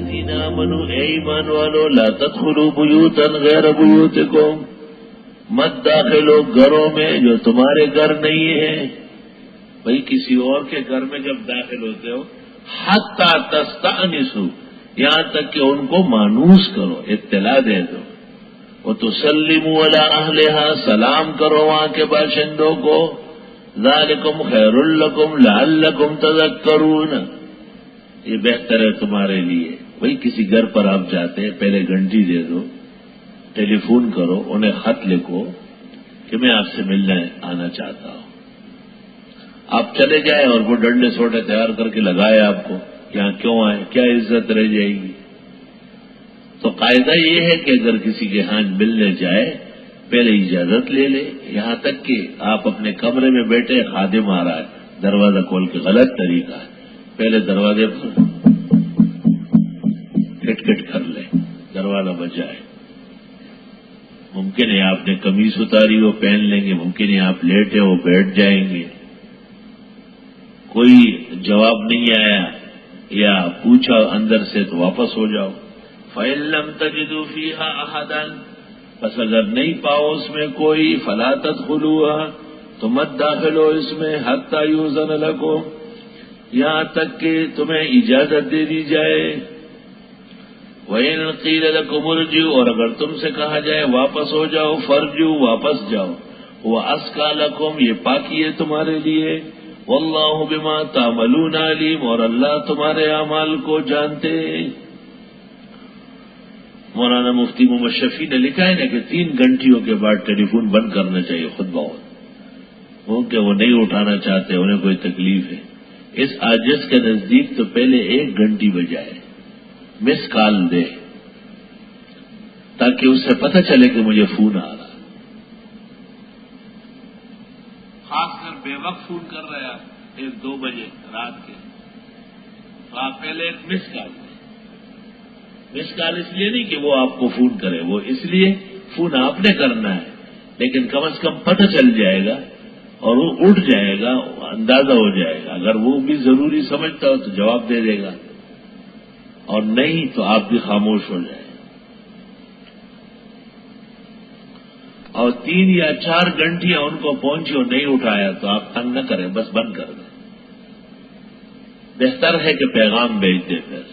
الذین آمنوا اے ایمان والو لا تدخلوا بیوتا غیر بیوتکم مت داخلو گھروں میں جو تمہارے گھر نہیں ہیں. بھئی کسی اور کے گھر میں جب داخل ہوتے ہو حتی تستأنسوا یہاں تک کہ ان کو مانوس کرو, اطلاع دے دو. وتسلموا علی اہلہا سلام کرو وہاں کے باشندوں کو. ذالکم خیر لکم لعلکم تذکرون یہ بہتر ہے تمہارے لیے. بھئی کسی گھر پر آپ جاتے ہیں پہلے گھنٹی دے دو, ٹیلی فون کرو, انہیں خط لکھو کہ میں آپ سے ملنے آنا چاہتا ہوں. آپ چلے جائیں اور وہ ڈنڈے سوٹے تیار کر کے لگائے آپ کو, یہاں کیوں آئے, کیا عزت رہ جائے گی. تو قاعدہ یہ ہے کہ اگر کسی کے ہاں ملنے جائے پہلے اجازت لے لے. یہاں تک کہ آپ اپنے کمرے میں بیٹھے خادم آ رہا ہے دروازہ کھول کے, غلط طریقہ ہے. پہلے دروازے پر کٹ کٹ کر لیں, دروازہ بجائے. ممکن ہے آپ نے قمیص اتاری ہو پہن لیں گے, ممکن ہے آپ لیٹے ہو بیٹھ جائیں گے, کوئی جواب نہیں آیا یا پوچھا اندر سے تو واپس ہو جاؤ. فَإِن لَّمْ تَجِدُوا فِيهَا أَحَدًا بس اگر نہیں پاؤ اس میں کوئی فَلَا تَدْخُلُوهَا تو مت داخل ہو اس میں حَتَّى يُؤْذَنَ لَكُمْ یہاں تک کہ تمہیں اجازت دے دی جائے. وَإِن قِيلَ لَكُمُ ارْجِعُوا اور اگر تم سے کہا جائے واپس ہو جاؤ, فَارْجِعُوا واپس جاؤ. وَأَزْكَىٰ لَكُمْ یہ پاکی ہے تمہارے لیے. وَاللَّهُ بِمَا تَعْمَلُونَ عَلِيمٌ اور اللہ تمہارے اعمال کو جانتے. مولانا مفتی محمد شفیع نے لکھا ہے نا کہ 3 گھنٹیوں کے بعد ٹیلی فون بند کرنا چاہیے خود بخود, کیونکہ وہ نہیں اٹھانا چاہتے, انہیں کوئی تکلیف ہے. اس عاجز کے نزدیک تو پہلے 1 گھنٹی بجائے مس کال دے تاکہ اس سے پتہ چلے کہ مجھے فون آ رہا. خاص کر بے وقت فون کر رہا ہے 1-2 بجے رات کے, تو آپ پہلے ایک مس کال دیں. مس کال اس لیے نہیں کہ وہ آپ کو فون کرے, وہ اس لیے فون آپ نے کرنا ہے, لیکن کم از کم پتہ چل جائے گا اور وہ اٹھ جائے گا, اندازہ ہو جائے گا. اگر وہ بھی ضروری سمجھتا ہو تو جواب دے دے گا, اور نہیں تو آپ بھی خاموش ہو جائیں. اور 3 یا 4 گھنٹیاں ان کو پہنچی اور نہیں اٹھایا تو آپ تنگ نہ کریں, بس بند کر دیں. بہتر ہے کہ پیغام بھیج دیں. پھر